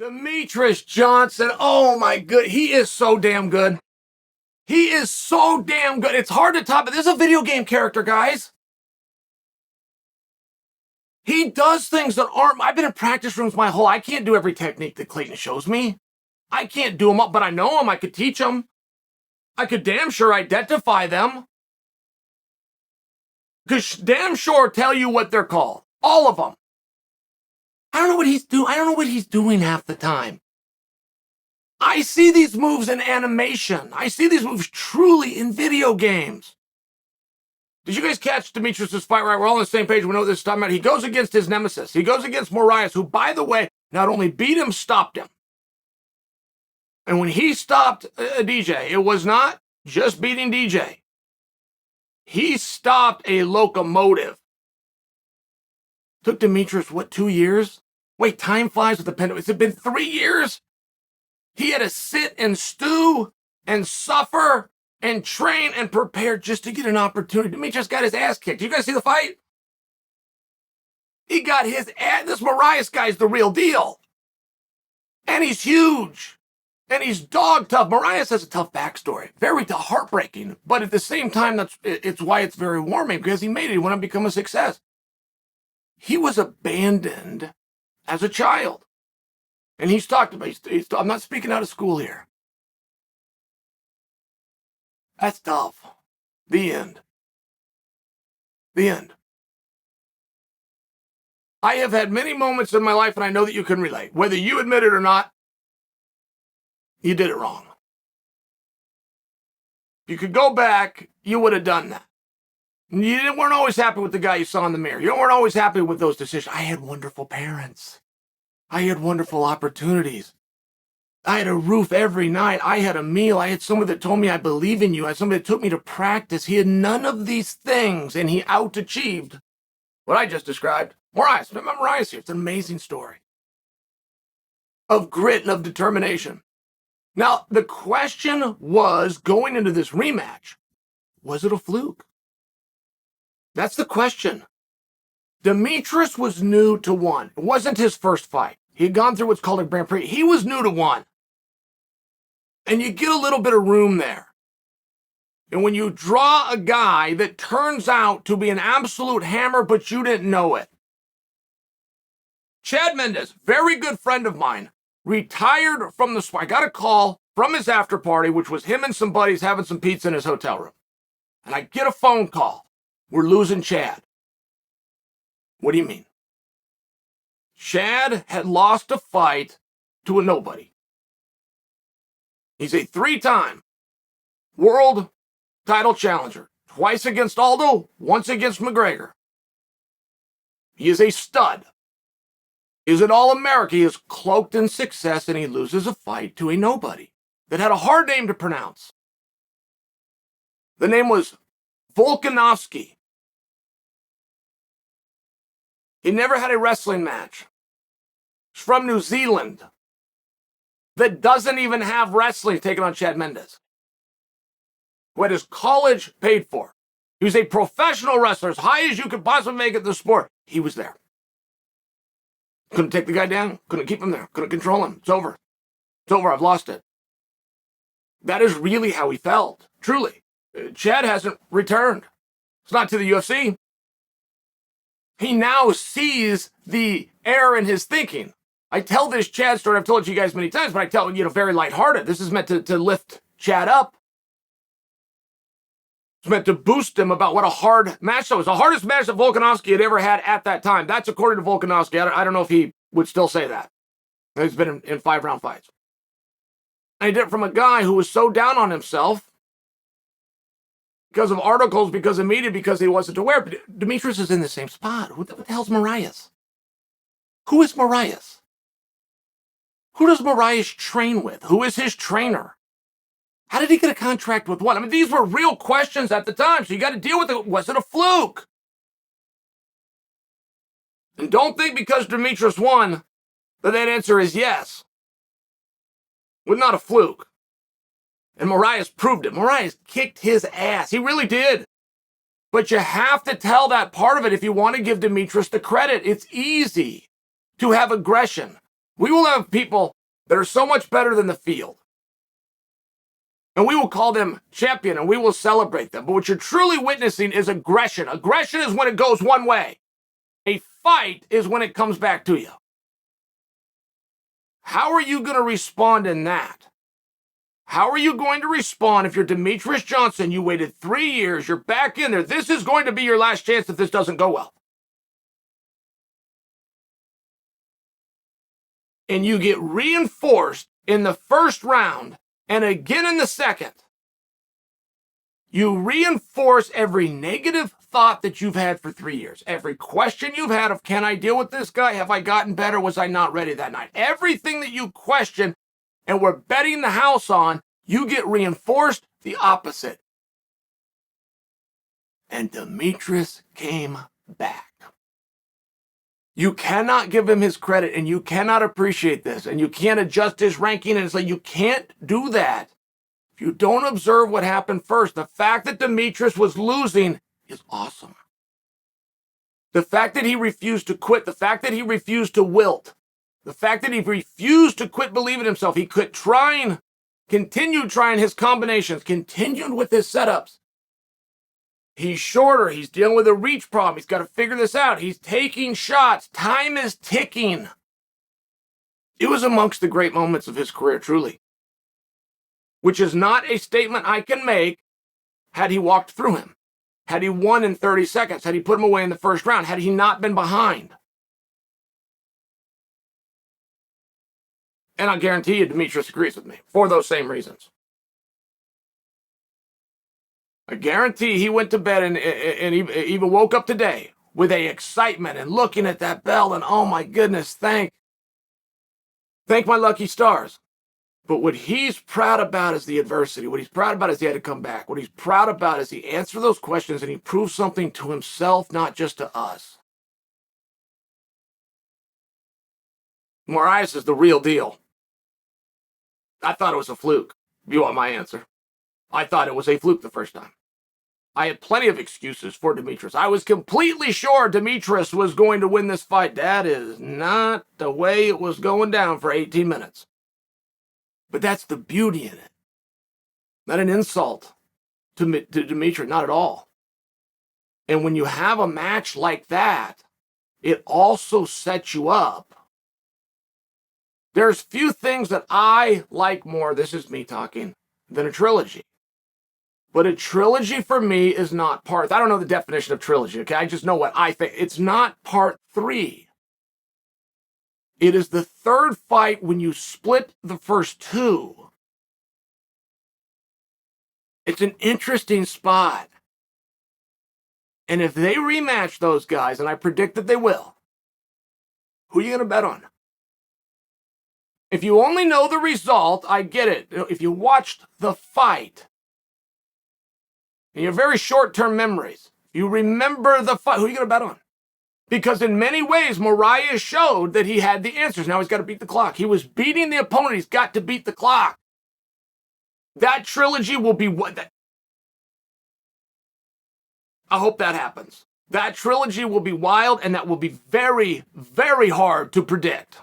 Demetrious Johnson, oh my good, he is so damn good. He is so damn good. It's hard to top it. This is a video game character, guys. He does things that aren't, I've been in practice rooms my whole, I can't do every technique that Clayton shows me. I can't do them up, but I know them. I could teach them. I could damn sure identify them. Could damn sure tell you what they're called. All of them. I don't know what he's doing. I don't know what he's doing half the time. I see these moves in animation. I see these moves truly in video games. Did you guys catch Demetrious' fight right? We're all on the same page. We know what this is talking about. He goes against his nemesis. He goes against Moraes, who, by the way, not only beat him, stopped him. And when he stopped DJ, it was not just beating DJ. He stopped a locomotive. Took Demetrious, what, 2 years? Wait, time flies with the pendulum. Has it been 3 years? He had to sit and stew and suffer and train and prepare just to get an opportunity. Demetrious got his ass kicked. Did you guys see the fight? He got his ass. This Moraes guy's the real deal. And he's huge. And he's dog tough. Moraes has a tough backstory. Very heartbreaking. But at the same time, it's why it's very warming, because he made it. He went on to become a success. He was abandoned as a child. And he's talked about, I'm not speaking out of school here. That's tough. The end. The end. I have had many moments in my life, and I know that you can relate. Whether you admit it or not, you did it wrong. If you could go back, you would have done that. You weren't always happy with the guy you saw in the mirror. You weren't always happy with those decisions. I had wonderful parents. I had wonderful opportunities. I had a roof every night. I had a meal. I had somebody that told me I believe in you. I had somebody that took me to practice. He had none of these things, and he out-achieved what I just described. Moraes, remember Moraes here. It's an amazing story of grit and of determination. Now, the question was, going into this rematch, was it a fluke? That's the question. Demetrious was new to one. It wasn't his first fight. He had gone through what's called a Grand Prix. He was new to one. And you get a little bit of room there. And when you draw a guy that turns out to be an absolute hammer, but you didn't know it. Chad Mendes, very good friend of mine, retired from the sport. I got a call from his after party, which was him and some buddies having some pizza in his hotel room. And I get a phone call. We're losing Chad. What do you mean? Chad had lost a fight to a nobody. He's a 3-time world title challenger. Twice against Aldo, once against McGregor. He is a stud. He's an All-American. He is cloaked in success, and he loses a fight to a nobody that had a hard name to pronounce. The name was Volkanovski. He never had a wrestling match. He's from New Zealand. That doesn't even have wrestling, taking on Chad Mendes, who had his college paid for. He was a professional wrestler, as high as you could possibly make it in the sport. He was there. Couldn't take the guy down. Couldn't keep him there. Couldn't control him. It's over. It's over. I've lost it. That is really how he felt. Truly. Chad hasn't returned. It's not to the UFC. He now sees the error in his thinking. I tell this Chad story, I've told it to you guys many times, but I tell it, very lighthearted. This is meant to lift Chad up. It's meant to boost him about what a hard match that was. The hardest match that Volkanovski had ever had at that time. That's according to Volkanovski. I don't know if he would still say that. He's been in 5-round fights. And he did it from a guy who was so down on himself because of articles, because of media, because he wasn't aware. But Demetrious is in the same spot. What the hell's Moraes? Who is Moraes? Who does Moraes train with? Who is his trainer? How did he get a contract with one? I mean, these were real questions at the time, so you got to deal with it. Was it a fluke? And don't think because Demetrious won that answer is yes. It was not a fluke. And Moraes proved it. Moraes kicked his ass. He really did. But you have to tell that part of it if you want to give Demetrious the credit. It's easy to have aggression. We will have people that are so much better than the field. And we will call them champion and we will celebrate them. But what you're truly witnessing is aggression. Aggression is when it goes one way. A fight is when it comes back to you. How are you going to respond in that? How are you going to respond if you're Demetrious Johnson? You waited 3 years. You're back in there. This is going to be your last chance if this doesn't go well. And you get reinforced in the first round and again in the second. You reinforce every negative thought that you've had for 3 years. Every question you've had of, can I deal with this guy? Have I gotten better? Was I not ready that night? Everything that you question and we're betting the house on, you get reinforced the opposite. And Demetrious came back. You cannot give him his credit and you cannot appreciate this and you can't adjust his ranking and it's like you can't do that if you don't observe what happened first. The fact that Demetrious was losing is awesome. The fact that he refused to quit, the fact that he refused to wilt, the fact that he refused to quit believing in himself, he quit trying, continued trying his combinations, continued with his setups. He's shorter. He's dealing with a reach problem. He's got to figure this out. He's taking shots. Time is ticking. It was amongst the great moments of his career, truly. Which is not a statement I can make had he walked through him. Had he won in 30 seconds. Had he put him away in the first round. Had he not been behind. And I guarantee you Demetrious agrees with me for those same reasons. I guarantee he went to bed and even woke up today with a excitement and looking at that bell and, oh my goodness, thank my lucky stars. But what he's proud about is the adversity. What he's proud about is he had to come back. What he's proud about is he answered those questions and he proved something to himself, not just to us. Moraes is the real deal. I thought it was a fluke. You want my answer? I thought it was a fluke the first time. I had plenty of excuses for Demetrious. I was completely sure Demetrious was going to win this fight. That is not the way it was going down for 18 minutes. But that's the beauty in it. Not an insult to Demetrious, not at all. And when you have a match like that, it also sets you up. There's few things that I like more, this is me talking, than a trilogy. But a trilogy for me is not part, I don't know the definition of trilogy, okay? I just know what I think. It's not part 3. It is the third fight when you split the first 2. It's an interesting spot. And if they rematch those guys, and I predict that they will, who are you going to bet on? If you only know the result, I get it. If you watched the fight, and you have very short-term memories, you remember the fight, who are you going to bet on? Because in many ways, Moraes showed that he had the answers. Now he's got to beat the clock. He was beating the opponent. He's got to beat the clock. That trilogy will be what? I hope that happens. That trilogy will be wild, and that will be very, very hard to predict.